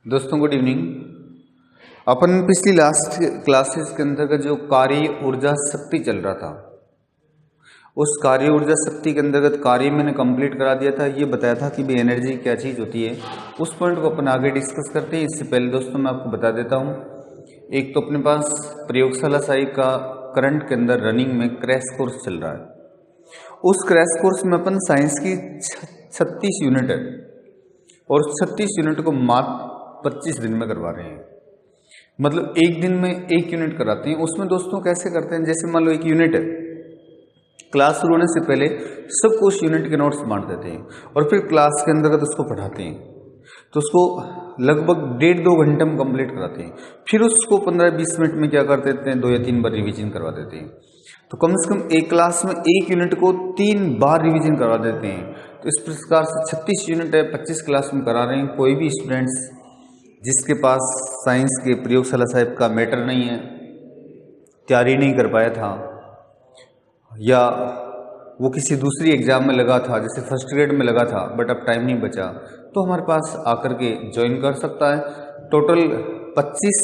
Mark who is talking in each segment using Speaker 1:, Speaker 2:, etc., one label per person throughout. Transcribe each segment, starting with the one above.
Speaker 1: दोस्तों good evening. अपन पिछली last classes के अंतर्गत जो कार्य ऊर्जा शक्ति चल रहा था, उस कार्य ऊर्जा शक्ति के अंतर्गत कार्य मैंने कंप्लीट करा दिया था। ये बताया था कि भाई एनर्जी क्या चीज़ होती है। उस पॉइंट को अपन आगे डिस्कस करते हैं। इससे पहले दोस्तों मैं आपको बता देता हूँ, एक तो अपने पास प्रयोगशाला साई का करंट के अंदर रनिंग में क्रैश कोर्स चल रहा है। उस क्रैश कोर्स में अपन साइंस की 36 यूनिट है और 36 यूनिट को मात्र 25 दिन में करवा रहे हैं। मतलब एक दिन में एक यूनिट कराते हैं। उसमें दोस्तों कैसे करते हैं, जैसे मान लो एक यूनिट है, क्लास शुरू होने से पहले सबको उस यूनिट के नोट्स बांट देते हैं और फिर क्लास के अंतर्गत उसको पढ़ाते हैं। तो उसको लगभग 1.5-2 घंटे में कंप्लीट कराते हैं। फिर उसको 15-20 मिनट में क्या कर देते हैं, 2 या 3 बार रिवीजन करवा देते हैं। तो कम से कम एक क्लास में एक यूनिट को 3 बार रिवीजन करवा देते हैं। तो इस प्रकार से 36 यूनिट है, 25 क्लास में करा रहे हैं। कोई भी स्टूडेंट्स जिसके पास साइंस के प्रयोगशाला साहिब का मैटर नहीं है, तैयारी नहीं कर पाया था, या वो किसी दूसरी एग्जाम में लगा था, जैसे फर्स्ट ग्रेड में लगा था बट अब टाइम नहीं बचा, तो हमारे पास आकर के ज्वाइन कर सकता है। टोटल 25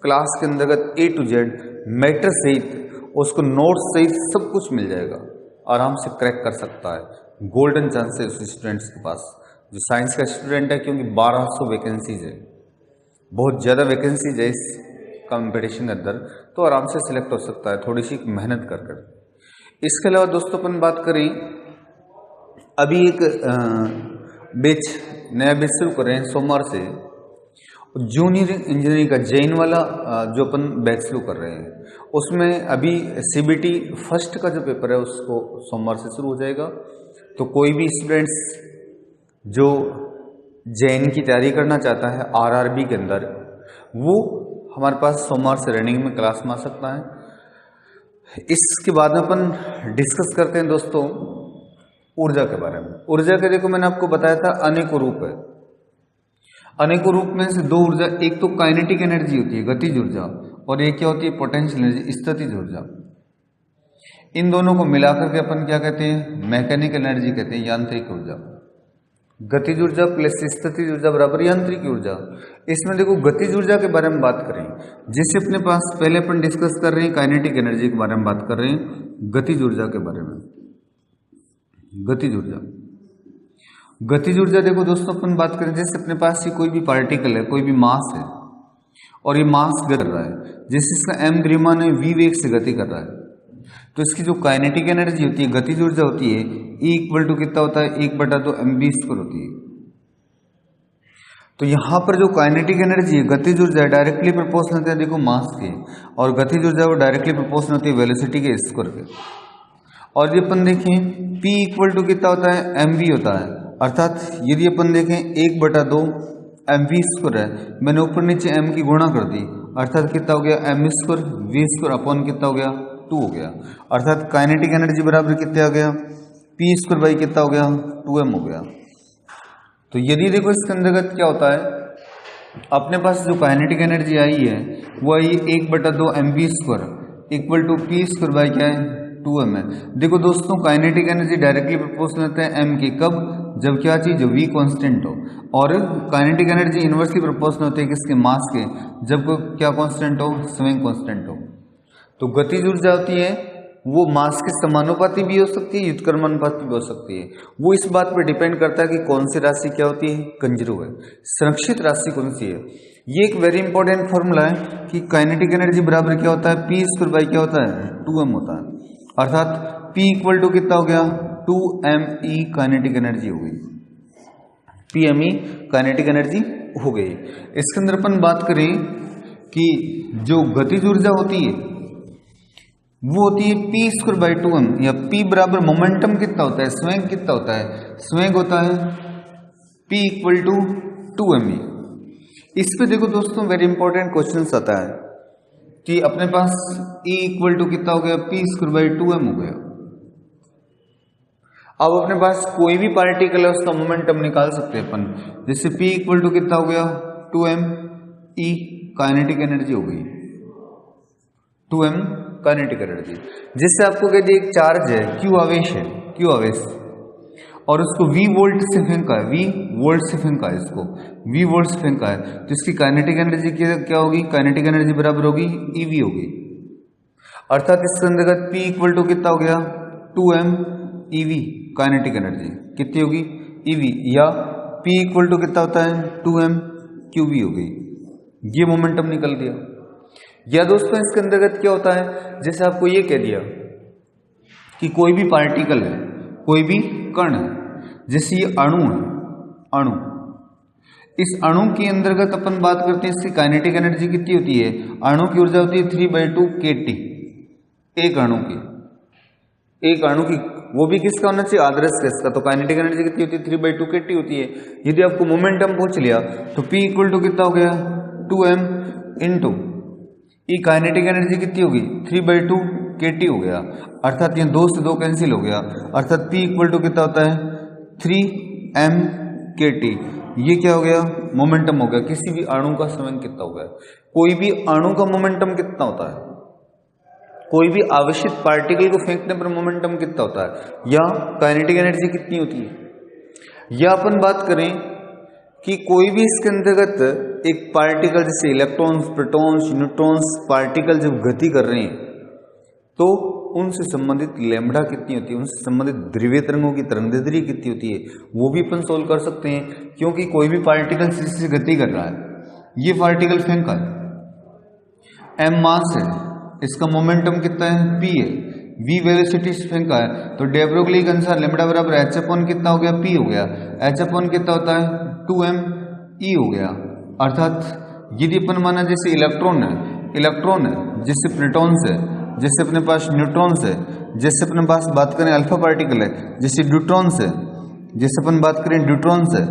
Speaker 1: क्लास के अंतर्गत A to Z मैटर सहित उसको नोट्स सहित सब कुछ मिल जाएगा। आराम से क्रैक कर सकता है। गोल्डन चांस है उस स्टूडेंट्स के पास जो साइंस का स्टूडेंट है, क्योंकि 1200 वैकेंसीज है, बहुत ज़्यादा वैकेंसीज है इस कंपटीशन के अंदर। तो आराम से सिलेक्ट हो सकता है थोड़ी सी मेहनत कर कर। इसके अलावा दोस्तों अपन बात करें, अभी एक नया बैच शुरू कर रहे हैं सोमवार से, जूनियर इंजीनियरिंग का जैन वाला जो अपन बैच शुरू कर रहे हैं, उसमें अभी CBT फर्स्ट का जो पेपर है उसको सोमवार से शुरू हो जाएगा। तो कोई भी स्टूडेंट्स जो जैन की तैयारी करना चाहता है RRB के अंदर, वो हमारे पास सोमवार से रनिंग में क्लास में आ सकता है। इसके बाद में अपन डिस्कस करते हैं दोस्तों ऊर्जा के बारे में। ऊर्जा के देखो मैंने आपको बताया था अनेकों रूप है। अनेकों रूप में से 2 ऊर्जा, एक तो काइनेटिक एनर्जी होती है गतिज ऊर्जा, और एक क्या होती है पोटेंशियल एनर्जी स्थितिज ऊर्जा। इन दोनों को मिलाकर के अपन क्या कहते हैं, मैकेनिकल एनर्जी कहते हैं, यांत्रिक ऊर्जा। गतिज ऊर्जा प्लस स्थितिज ऊर्जा बराबर यांत्रिक ऊर्जा। इसमें देखो गतिज ऊर्जा के बारे में बात करें, जैसे अपने पास पहले अपन डिस्कस कर रहे हैं काइनेटिक एनर्जी के बारे में बात कर रहे हैं, गतिज ऊर्जा के बारे में। गतिज ऊर्जा, गतिज ऊर्जा देखो दोस्तों अपन बात करें, जैसे अपने पास ही कोई भी पार्टिकल है, कोई भी मास है और ये मास गति कर रहा है, जैसे इसका m द्रव्यमान है v वेग से गति कर रहा है, तो इसकी जो काइनेटिक एनर्जी होती है, गतिज ऊर्जा होती है, E = कितना होता है, 1/2 mv² होती है। तो यहाँ पर जो काइनेटिक एनर्जी है, गतिज ऊर्जा डायरेक्टली प्रोपोर्शनल होता है देखो मास के, और गतिज ऊर्जा वो डायरेक्टली प्रोपोर्शनल होती है वेलोसिटी के स्क्वायर के। और ये अपन देखें P = कितना होता है, mv होता है। अर्थात यदि अपन देखें 1/2 mv² है, मैंने ऊपर नीचे m की गुणा कर दी, अर्थात कितना हो गया m² v² अपॉन कितना हो गया 2 हो गया। अर्थात काइनेटिक एनर्जी बराबर कितना आ गया, p² कितना हो गया 2m हो गया। तो यदि देखो इसके अंतर्गत क्या होता है, अपने पास जो काइनेटिक एनर्जी आई है वो आई 1/2 mv² = p² क्या है 2m है। देखो दोस्तों काइनेटिक एनर्जी डायरेक्टली प्रोपोर्शनल होता है m की, कब, जब क्या चीज v कांस्टेंट हो, और काइनेटिक एनर्जी इनवर्सली प्रोपोर्शनल होती है किसके, मास के, जब क्या कांस्टेंट हो, स्वयं कांस्टेंट हो। तो गतिज ऊर्जा होती है वो मास के समानुपाती भी हो सकती है, व्युत्क्रमानुपाती भी हो सकती है। वो इस बात पर डिपेंड करता है कि कौन सी राशि क्या होती है, कंजर्व है, संरक्षित राशि कौन सी है। ये एक वेरी इंपॉर्टेंट फॉर्मूला है कि काइनेटिक एनर्जी बराबर क्या होता है, p² क्या होता है 2m होता है। अर्थात P = कितना हो गया 2me काइनेटिक एनर्जी हो गई, Pme काइनेटिक एनर्जी हो गई। इसके अंदर अपन बात करें कि जो गतिज ऊर्जा होती है वो होती है p² 2m, या P बराबर मोमेंटम कितना होता है, स्वयं कितना होता है, स्वयं होता है P = 2me। इस पे देखो दोस्तों वेरी इंपॉर्टेंट क्वेश्चन आता है कि अपने पास E = कितना हो गया, p² 2m हो गया। अब अपने पास कोई भी पार्टिकल है उसका मोमेंटम निकाल सकते हैं अपन, जैसे P = कितना हो गया 2m, E काइनेटिक एनर्जी हो गई 2m काइनेटिक एनर्जी। जिससे आपको कह दिया एक चार्ज है, Q आवेश है, Q आवेश, और उसको V वोल्ट से फेंका है, V वोल्ट से फेंका है, इसको V वोल्ट से फेंका है, तो इसकी काइनेटिक एनर्जी क्या होगी? काइनेटिक एनर्जी बराबर होगी EV होगी। अर्थात इसके अंतर्गत P इक्वल टू कितना हो गया? 2m EV काइनेटिक एनर्जी कितनी होगी? EV, या P इक्वल टू कितना होता है? 2m QV हो गई। ये मोमेंटम निकल दिया। या दोस्तों इसके अंतर्गत क्या होता है, जैसे आपको ये कह दिया कि कोई भी पार्टिकल है, कोई भी कण है, जैसे ये अणु है, अणु, इस अणु के अंतर्गत अपन बात करते हैं इसकी काइनेटिक एनर्जी कितनी होती है? अणु की ऊर्जा होती है 3/2 kT। एक अणु की, वो भी किसका होना चाहिए? आदर्श गैस का। तो काइनेटिक एनर्जी कितनी होती है? 3/2 kT होती है। यदि आपको मोमेंटम पूछ लिया तो P इक्वल टू कितना हो गया? 2m इंटू ई काइनेटिक एनर्जी कितनी होगी? 3/2 kT हो गया। अर्थात ये 2 से 2 कैंसिल हो गया, अर्थात P इक्वल टू कितना होता है? 3m kT। ये क्या हो गया? मोमेंटम हो गया। किसी भी अणु का समय कितना हो गया? कोई भी अणु का मोमेंटम कितना होता है? कोई भी आवेशित पार्टिकल को फेंकने पर मोमेंटम कितना होता है? या काइनेटिक एनर्जी कितनी होती है? या अपन बात करें कि कोई भी इसके अंतर्गत एक पार्टिकल, जैसे इलेक्ट्रॉन्स, प्रोटॉन्स, न्यूट्रॉन्स पार्टिकल जब गति कर रहे हैं तो उनसे संबंधित लैम्बडा कितनी होती है, उनसे संबंधित ध्रुवीय तरंगों की तरंगदैर्ध्य कितनी होती है, वो भी अपन सोल्व कर सकते हैं। क्योंकि कोई भी पार्टिकल जिससे गति कर रहा है, ये पार्टिकल फेंका है, m मास है, इसका मोमेंटम कितना है? p है, v वेलोसिटी से फेंका है, तो डे ब्रोगली के अनुसार लैम्बडा बराबर h अपॉन कितना हो गया? p हो गया। h अपॉन कितना होता है? 2m e हो गया। अर्थात यदि अपन माना जैसे इलेक्ट्रॉन है, जैसे प्रोटॉन्स है, जैसे अपने पास न्यूट्रॉन्स है, जैसे अपने पास बात करें अल्फा पार्टिकल है, जैसे ड्यूट्रॉन्स है, जैसे अपन बात करें ड्यूट्रॉन्स है,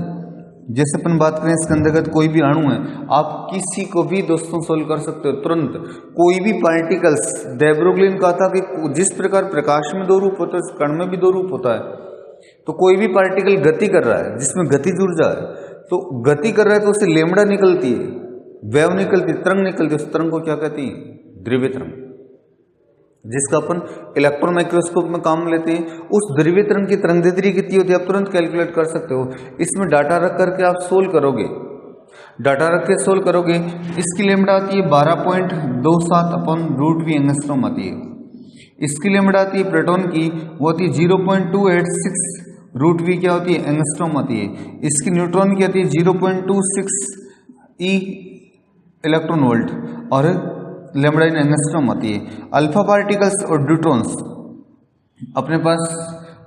Speaker 1: जैसे अपन बात करें इसके अंतर्गत कोई भी अणु है, आप किसी को भी दोस्तों सोल्व कर सकते हो तुरंत। कोई भी पार्टिकल्स, डे ब्रोगली ने कहा था कि जिस प्रकार प्रकाश में 2 रूप होता है, कण में भी 2 रूप होता है। तो कोई भी पार्टिकल गति कर रहा है जिसमें गतिज ऊर्जा है, तो गति कर रहा है तो उससे लैम्बडा निकलती है, वेव निकलती है, तरंग निकलती है। उस तरंग को क्या कहती है? ध्रुवीय तरंग, जिसका अपन इलेक्ट्रॉन माइक्रोस्कोप में काम लेते हैं। उस ध्रुवीय तरंग की तरंगदैर्ध्य कितनी होती है आप तुरंत कैलकुलेट कर सकते हो। इसमें डाटा रख करके आप सोल्व करोगे, डाटा रख के सोल्व करोगे। इसकी लैम्बडा आती है 12.27 अपॉन √v एंगस्ट्रॉम आती है। इसकी लैम्बडा आती है प्रोटॉन की, वो आती है 0.286 √v क्या होती है? एंगस्ट्रॉम आती है। इसकी न्यूट्रॉन की आती है 0.26 e इलेक्ट्रॉन वोल्ट और लैम्बडा इन एंगस्ट्रॉम आती है। अल्फा पार्टिकल्स और ड्यूट्रॉन्स, अपने पास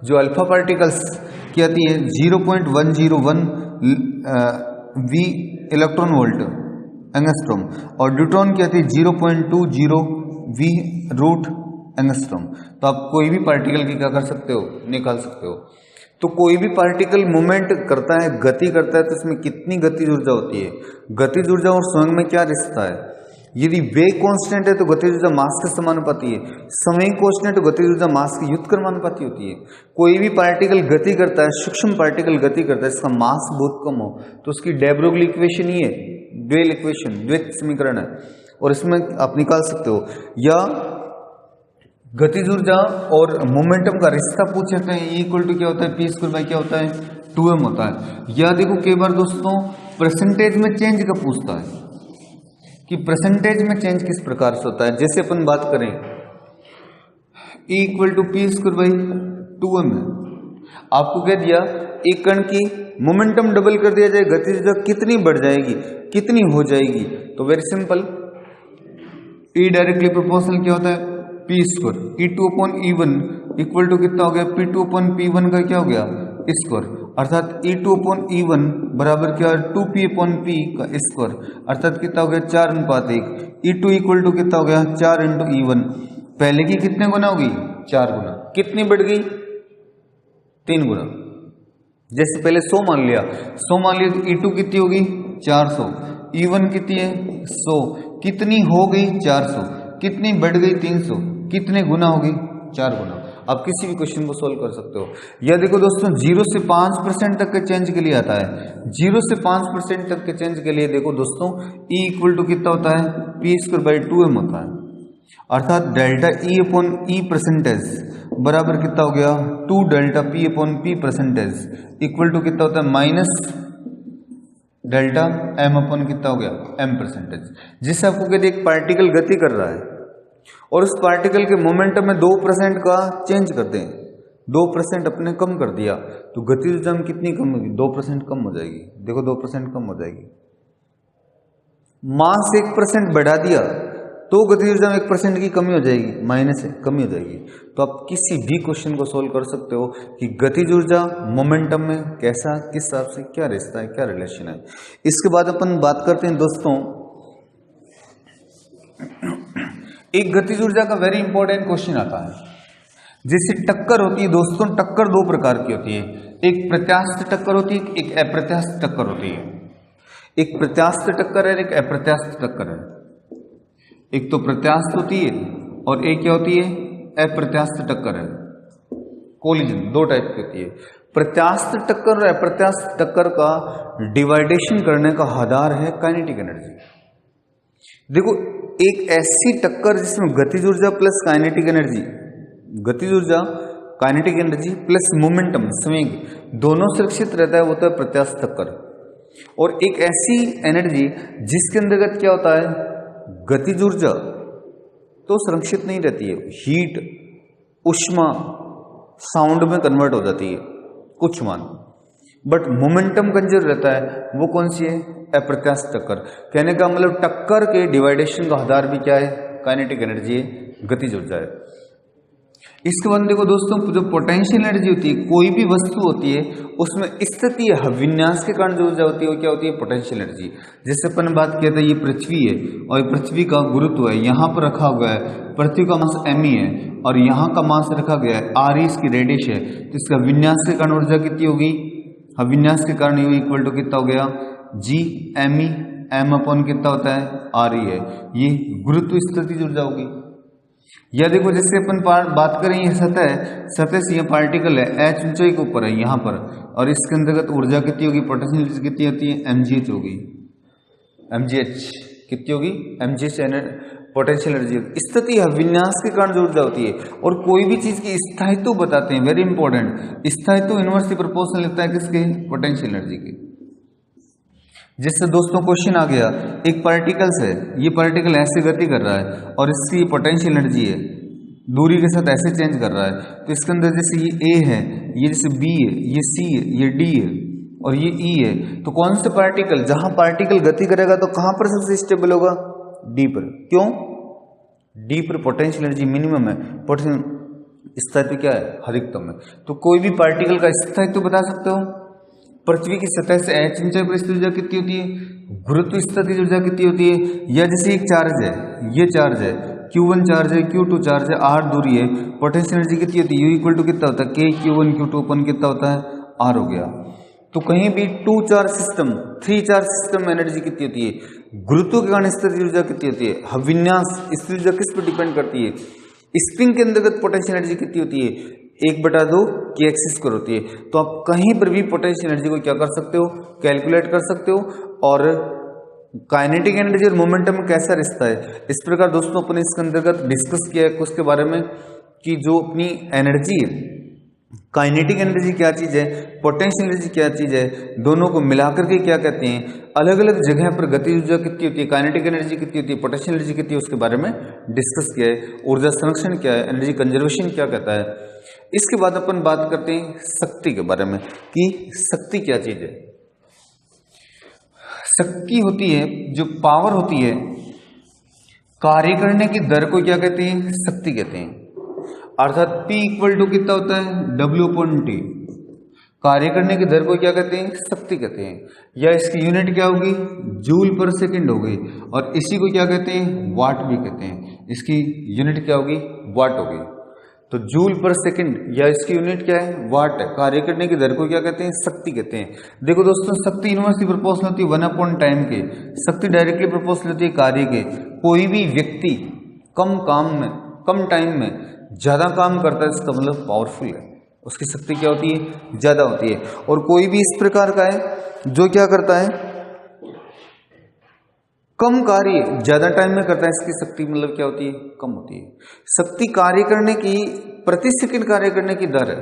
Speaker 1: जो अल्फा पार्टिकल्स की आती है 0.101 v इलेक्ट्रॉन वोल्ट एंगस्ट्रॉम और ड्यूट्रॉन की आती है 0.20 v रूट एंगस्ट्रॉम। तो आप कोई भी पार्टिकल की क्या कर सकते हो? निकाल सकते हो। तो कोई भी पार्टिकल मूवमेंट करता है, गति करता है, तो इसमें कितनी गतिज ऊर्जा होती है? गतिज ऊर्जा और समय में क्या रिश्ता है? यदि वेग कांस्टेंट है तो गतिज ऊर्जा मास के समानुपाती है, समय कांस्टेंट तो गतिज ऊर्जा मास के व्युत्क्रमानुपाती होती है। कोई भी पार्टिकल गति करता है, सूक्ष्म पार्टिकल गति करता है, इसका मास बहुत कम हो तो उसकी डे ब्रोगली इक्वेशन ही है, ड्यूअल इक्वेशन, द्वैत समीकरण है, और इसमें आप निकाल सकते हो। या गतिज ऊर्जा और मोमेंटम का रिश्ता पूछे थे, इक्वल टू क्या होता है? p² क्या होता है? 2m होता है। या देखो कई बार दोस्तों परसेंटेज में चेंज का पूछता है कि परसेंटेज में चेंज किस प्रकार से होता है। जैसे अपन बात करें E = p² 2m है, आपको कह दिया एक कण की मोमेंटम डबल कर दिया जाए, गतिज ऊर्जा कितनी बढ़ जाएगी, कितनी हो जाएगी? तो very simple, E directly proportional क्या होता है? p²। E2/E1 इक्वल टू कितना हो गया? P2/P1 का क्या हो गया? स्क्वायर। अर्थात E2/E1 बराबर क्या? 2p/p का स्क्वायर। अर्थात कितना हो गया? 4:1। E2 इक्वल टू कितना हो गया? 4 × E1। पहले की कितने गुना होगी? 4 गुना। कितनी बढ़ गई? 3 गुना। जैसे पहले 100 मान लिया तो E2 कितनी होगी? 400। E1 कितनी है? 100। कितनी हो गई? 400। कितनी बढ़ गई? 300। कितने गुना होगी? 4 गुना। आप किसी भी क्वेश्चन को सोल्व कर सकते हो। या देखो दोस्तों 0 से 5% तक के चेंज के लिए आता है। 0 से 5% तक के चेंज के लिए देखो दोस्तों E इक्वल टू कितना होता है? p² 2m होता है। अर्थात डेल्टा E/E परसेंटेज बराबर कितना हो गया 2 delta P upon P percentage equal to कितना होता है माइनस डेल्टा एम अपॉन कितना हो गया एम परसेंटेज। जिससे आपको कहते एक पार्टिकल गति कर रहा है और उस पार्टिकल के मोमेंटम में 2% का चेंज कर दें, 2% अपने कम कर दिया तो गतिज ऊर्जा में कितनी कम होगी 2% कम हो जाएगी। देखो 2% कम हो जाएगी। मास 1% बढ़ा दिया तो गतिज ऊर्जा में 1% की कमी हो जाएगी, माइनस है कमी हो जाएगी। तो आप किसी भी क्वेश्चन को सोल्व कर सकते हो कि गतिज ऊर्जा मोमेंटम में कैसा किस हिसाब से क्या रिश्ता है, क्या रिलेशन है। इसके बाद अपन बात करते हैं दोस्तों, एक गतिज ऊर्जा का वेरी इंपॉर्टेंट क्वेश्चन आता है। जैसे टक्कर होती है दोस्तों, टक्कर दो प्रकार की होती है, एक प्रत्यास्थ टक्कर होती है, एक अप्रत्यास्थ टक्कर होती है। एक प्रत्यास्थ टक्कर है, एक अप्रत्यास्थ टक्कर है। एक तो प्रत्यास्थ होती है और एक क्या होती है अप्रत्यास्थ टक्कर है। कोलिजन दो टाइप की होती है। प्रत्यास्थ टक्कर और अप्रत्यास्थ टक्कर का डिवाइडेशन करने का आधार है काइनेटिक एनर्जी। देखो एक ऐसी टक्कर जिसमें गतिज ऊर्जा प्लस काइनेटिक एनर्जी, गतिज ऊर्जा काइनेटिक एनर्जी प्लस मोमेंटम संवेग दोनों सुरक्षित रहता है, वो तो है प्रत्यास्थ टक्कर। और एक ऐसी एनर्जी जिसके अंतर्गत क्या होता है गतिज ऊर्जा तो सुरक्षित नहीं रहती है, हीट ऊष्मा साउंड में कन्वर्ट हो जाती है कुछ मान, बट मोमेंटम कंजर्व रहता है, वो कौन सी है अप्रत्यास्थ टक्कर। कहने का मतलब टक्कर के डिवाइडेशन का आधार भी क्या है काइनेटिक एनर्जी है, गतिज ऊर्जा है। इसके बाद देखो दोस्तों, जो पोटेंशियल एनर्जी होती है, कोई भी वस्तु होती है उसमें स्थिति विन्यास के कारण जो ऊर्जा होती है वो क्या होती है पोटेंशियल एनर्जी। जैसे अपन ने बात किया था ये पृथ्वी है और ये पृथ्वी का गुरुत्व है, यहाँ पर रखा हुआ है, पृथ्वी का मास एम है और यहाँ का मास रखा गया है आर, इसकी रेडिश है, तो इसका विन्यास के कारण ऊर्जा कितनी होगी, विन्यास के कारण यू इक्वल टू कितना हो गया G M E, M upon कितना होता है आर ई है, ये गुरुत्व स्थिति ऊर्जा होगी। या देखो जैसे अपन बात करें ये सतह है, सतह से ये पार्टिकल है एच ऊंचाई के ऊपर है यहाँ पर, और इसके अंतर्गत ऊर्जा कितनी होगी पोटेंशियल एनर्जी कितनी होती है mgh होगी, mgh कितनी होगी mgh पोटेंशियल एनर्जी। स्थिति विन्यास के कारण जो ऊर्जा होती है, और कोई भी चीज की स्थायित्व बताते हैं, वेरी इंपॉर्टेंट, स्थायित्व इनवर्सली प्रोपोर्शनल लगता है किसके पोटेंशियल एनर्जी के। जिससे दोस्तों क्वेश्चन आ गया, एक पार्टिकल्स है, ये पार्टिकल ऐसे गति कर रहा है और इसकी पोटेंशियल एनर्जी है दूरी के साथ ऐसे चेंज कर रहा है, तो इसके अंदर जैसे ये ए है, ये जैसे बी है, ये सी है, ये डी है और ये ई है, तो कौन से पार्टिकल, जहां पार्टिकल गति करेगा तो कहां पर सबसे स्टेबल होगा डी पर। क्यों डी पर पोटेंशियल एनर्जी मिनिमम है, पोटेंशियल स्थायित्व क्या है अधिकतम है। तो कोई भी पार्टिकल का स्थायित्व बता सकते हो, पृथ्वी की सतह से एच ऊंचाई पर स्थित ऊर्जा कितनी होती है, गुरुत्व स्थितिज ऊर्जा कितनी होती है। या जैसे एक चार्ज है, ये चार्ज है, Q1 चार्ज है, Q2 चार्ज है, R दूरी है, पोटेंशियल एनर्जी कितनी होती है, U इक्वल टू कितना होता है K Q1 Q2 अपन कितना होता है R हो गया। तो कहीं भी 2 चार्ज सिस्टम 3 चार्ज सिस्टम में एनर्जी कितनी होती है, गुरुत्व के कारण स्थितिज ऊर्जा कितनी होती है, विन्यास स्थितिज ऊर्जा किस पर डिपेंड करती है, स्प्रिंग के अंतर्गत पोटेंशियल एनर्जी कितनी होती है 1/2 की एक्सिस पर होती है। तो आप कहीं पर भी पोटेंशियल एनर्जी को क्या कर सकते हो कैलकुलेट कर सकते हो। और काइनेटिक एनर्जी और मोमेंटम में कैसा रिश्ता है, इस प्रकार दोस्तों अपने इसके अंतर्गत डिस्कस किया है उसके बारे में कि जो अपनी एनर्जी है, काइनेटिक एनर्जी क्या चीज़ है, पोटेंशियल एनर्जी क्या चीज़ है, दोनों को मिलाकर के क्या कहते हैं, अलग अलग जगह पर गतिज ऊर्जा कितनी होती है, काइनेटिक एनर्जी कितनी होती है, पोटेंशियल एनर्जी कितनी है, उसके बारे में डिस्कस किया है। ऊर्जा संरक्षण क्या है, एनर्जी कंजर्वेशन क्या कहता है। इसके बाद अपन बात करते हैं शक्ति के बारे में कि शक्ति क्या चीज़ है। शक्ति होती है जो पावर होती है, कार्य करने की दर को क्या कहते हैं शक्ति कहते हैं। अर्थात P इक्वल टू कितना होता है W/T, कार्य करने की दर को क्या कहते हैं शक्ति कहते हैं, या इसकी यूनिट क्या होगी जूल पर सेकंड होगी, और इसी को क्या कहते हैं वाट भी कहते हैं, इसकी यूनिट क्या होगी वाट होगी। तो जूल पर सेकंड या इसकी यूनिट क्या है वाट है, कार्य करने की दर को क्या कहते हैं शक्ति कहते हैं। देखो दोस्तों शक्ति इनवर्सली प्रोपोर्शनल होती है 1/टाइम के, शक्ति डायरेक्टली प्रोपोर्शनल होती है कार्य के। कोई भी व्यक्ति कम काम में कम टाइम में ज्यादा काम करता है, इसका मतलब पावरफुल है, उसकी शक्ति क्या होती है ज्यादा होती है। और कोई भी इस प्रकार का है जो क्या करता है कम कार्य ज्यादा टाइम में करता है, इसकी शक्ति मतलब क्या होती है कम होती है। शक्ति कार्य करने की प्रति सेकंड कार्य करने की दर है।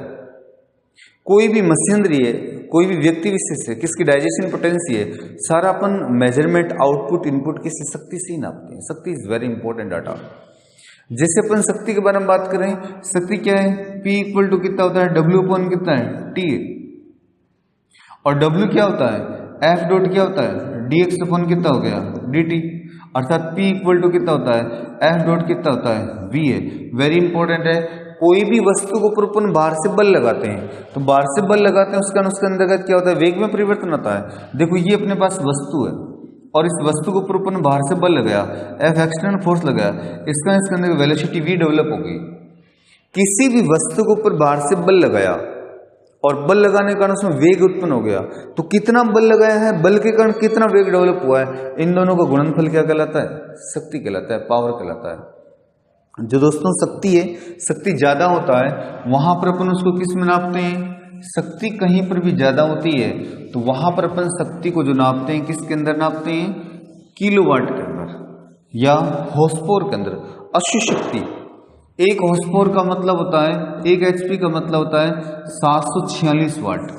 Speaker 1: कोई भी मशीनरी है, कोई भी व्यक्ति विशेष है, किसकी डाइजेशन पोटेंसी है, सारा अपन मेजरमेंट आउटपुट इनपुट किसी शक्ति से ही नापते हैं। शक्ति इज वेरी इंपॉर्टेंट डाटा। जैसे अपन शक्ति के बारे में बात करें, शक्ति क्या है, P इक्वल टू कितना होता है, W अपॉन कितना है, T, और W क्या होता है, F डॉट क्या होता है, dx अपॉन कितना हो गया, dt, अर्थात P इक्वल टू कितना होता है, F डॉट कितना होता है, V है। वेरी इंपॉर्टेंट है। कोई भी वस्तु को ऊपर अपन बाहर से बल लगाते हैं, तो बाहर से बल लगाते हैं उसके अंतर्गत क्या होता है, वेग में परिवर्तन होता है। देखो ये अपने पास वस्तु है और इस वस्तु के ऊपर अपन बाहर से बल लगाया, F एक्सटर्नल फोर्स लगाया, इसके अंदर वेलोसिटी V डेवलप होगी। किसी भी वस्तु के ऊपर बाहर से बल लगाया और बल लगाने के कारण उसमें वेग उत्पन्न हो गया, तो कितना बल लगाया है, बल के कारण कितना वेग डेवलप हुआ है, इन दोनों का गुणनफल क्या कहलाता है, शक्ति कहलाता है, पावर कहलाता है। जो दोस्तों शक्ति है, शक्ति ज्यादा होता है वहां पर अपन उसको किस में नापते हैं, शक्ति कहीं पर भी ज्यादा होती है तो वहां पर अपन शक्ति को जो नापते हैं किसके अंदर नापते हैं, किलोवाट के अंदर या हॉर्सपावर के अंदर। अश्व शक्ति, एक हॉर्सपावर का मतलब होता है, एक एचपी का मतलब होता है 746 वाट।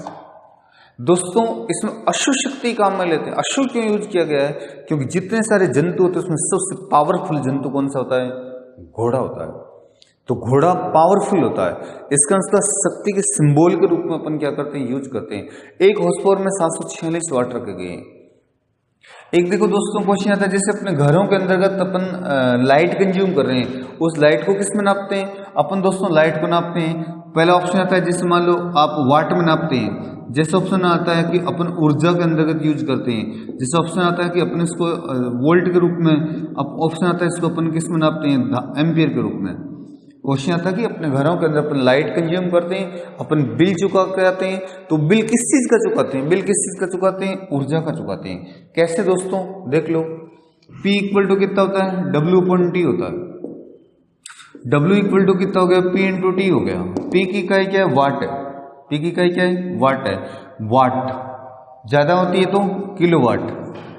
Speaker 1: दोस्तों इसमें अश्व शक्ति काम में लेते हैं। अश्व क्यों यूज किया गया है, क्योंकि जितने सारे जंतु होते हैं उसमें सबसे पावरफुल जंतु कौन सा होता है, घोड़ा होता है। तो घोड़ा पावरफुल होता है, इसका शक्ति के सिंबल के रूप में अपन क्या करते हैं, यूज करते हैं। एक हॉर्स पावर में 746 वाट रखे गए हैं। एक देखो दोस्तों क्वेश्चन आता है, जैसे अपने घरों के अंतर्गत अपन लाइट कंज्यूम कर रहे हैं, उस लाइट को किस में नापते हैं, अपन दोस्तों लाइट को नापते हैं। पहला ऑप्शन आता है, जैसे मान लो आप वाट में नापते हैं। जैसे ऑप्शन आता है कि अपन ऊर्जा के अंतर्गत यूज करते हैं। जैसे ऑप्शन आता है कि अपन इसको वोल्ट के रूप में, अब ऑप्शन आता है इसको अपन किस में नापते हैं, एम्पियर के रूप में। क्वेश्चन आता है कि अपने घरों के अंदर अपन लाइट कंज्यूम करते हैं, अपन बिल चुका कराते हैं, तो बिल किस चीज का चुकाते हैं, बिल किस चीज का चुकाते हैं, ऊर्जा का चुकाते हैं। कैसे दोस्तों देख लो, P इक्वल टू कितना होता है, W अपॉन T होता है। W इक्वल टू कितना हो गया, P इंटू T हो गया। P की इकाई क्या है, वाट है। P की इकाई क्या है, वाट है। वाट ज्यादा होती है तो किलोवाट,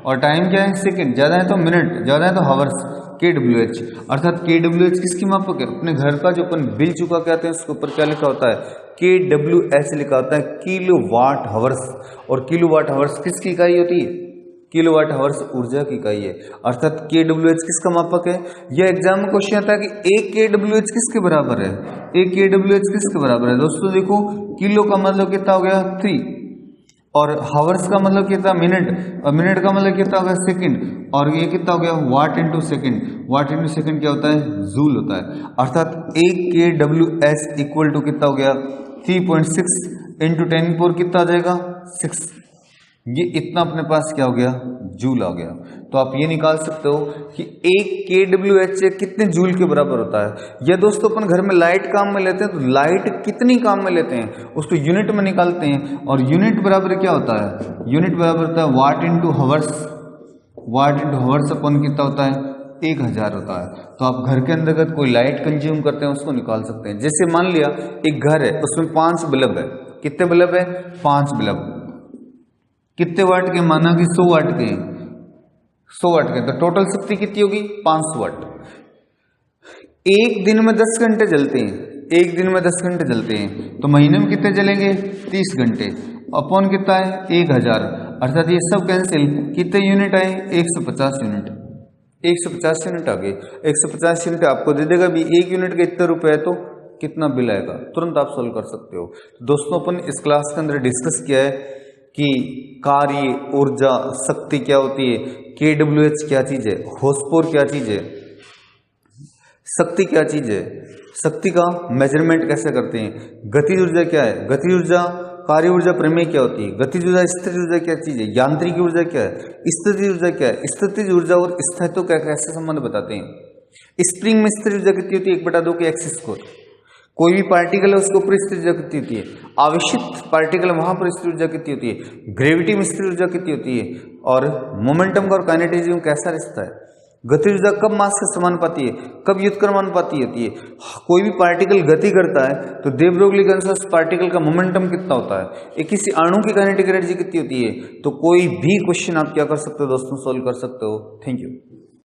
Speaker 1: और टाइम क्या है, सेकंड, ज्यादा है तो मिनट, ज्यादा है तो हावर्स, kWh। अर्थात kWh किसकी मापक है, अपने घर का जो अपन बिल चुका के आते हैं उसके ऊपर क्या लिखा होता है, kWh लिखा होता है, किलोवाट हावर्स। और किलोवाट हावर्स किसकी इकाई होती है, किलोवाट हावर्स ऊर्जा की इकाई है। अर्थात kWh किसका मापक है। यह एग्जाम में क्वेश्चन आता है कि एक kWh किसके बराबर है, एक kWh किसके बराबर है। दोस्तों देखो, किलो का मतलब कितना हो गया, 3, और हावर्स का मतलब कितना, मिनट, और मिनट का मतलब कितना होगा, सेकंड, और ये कितना हो गया, वाट इंटू सेकंड। वाट इंटू सेकंड क्या होता है, जूल होता है। अर्थात एक kWh इक्वल टू कितना हो गया, 3.6 इंटू 10⁴ कितना आ जाएगा, 6। ये इतना अपने पास क्या हो गया, जूल आ गया। तो आप ये निकाल सकते हो कि एक kWh कितने जूल के बराबर होता है। या दोस्तों अपन घर में लाइट काम में लेते हैं, तो लाइट कितनी काम में लेते हैं उसको यूनिट में निकालते हैं, और यूनिट बराबर क्या होता है, यूनिट बराबर होता है वाट इंटू हावर्स। वाट इंटू हावर्स अपन कितना होता है, 1000 होता है। तो आप घर के अंतर्गत कोई लाइट कंज्यूम करते हैं उसको निकाल सकते हैं। जैसे मान लिया एक घर है, उसमें 5 बल्ब है। कितने बल्ब है, 5 बल्ब। कितने वाट के, माना कि 100 वाट के, 100 वाट के, तो टोटल शक्ति कितनी होगी, 500 वाट। एक दिन में 10 घंटे जलते हैं, एक दिन में 10 घंटे जलते हैं, तो महीने में कितने जलेंगे, 30 घंटे। अपॉन कितना है, 1000। अर्थात ये सब कैंसिल, कितने यूनिट आए, 150 यूनिट। 150 यूनिट आ गए। 150 यूनिट आपको दे देगा भी, एक यूनिट के इतने रुपए है तो कितना बिल आएगा, तुरंत आप सोल्व कर सकते हो। दोस्तों अपन इस क्लास के अंदर डिस्कस किया है कि कार्य, ऊर्जा, शक्ति क्या होती है, kWh क्या चीज है, हॉर्सपावर क्या चीज है, शक्ति क्या चीज है, शक्ति का मेजरमेंट कैसे करते हैं, गतिज ऊर्जा क्या है, गतिज ऊर्जा, कार्य ऊर्जा, प्रमेय क्या होती है, गतिज ऊर्जा, स्थितिज ऊर्जा क्या चीज है, यांत्रिक ऊर्जा क्या है, स्थितिज ऊर्जा क्या है, स्थितिज ऊर्जा और स्थायित्व का कैसे संबंध बताते हैं। स्प्रिंग में स्थिर ऊर्जा कितनी होती है, 1/2 के एक्स स्क्वायर। कोई भी पार्टिकल है उसके ऊपर स्थिर ऊर्जा कितनी होती है, आवेशित पार्टिकल वहां पर स्थिर ऊर्जा कितनी होती है, ग्रेविटी में स्थिर ऊर्जा कितनी होती है, और मोमेंटम का और काइनेटिज्म कैसा रिश्ता है, गति ऊर्जा कब मास के समानुपाती है, कब व्युत्क्रमानुपाती होती है। कोई भी पार्टिकल गति करता है तो दे ब्रोगली के अनुसार पार्टिकल का मोमेंटम कितना होता है, एक किसी अणु की काइनेटिक एनर्जी कितनी होती है। तो कोई भी क्वेश्चन आप क्या कर सकते हो दोस्तों, सोल्व कर सकते हो। Thank you.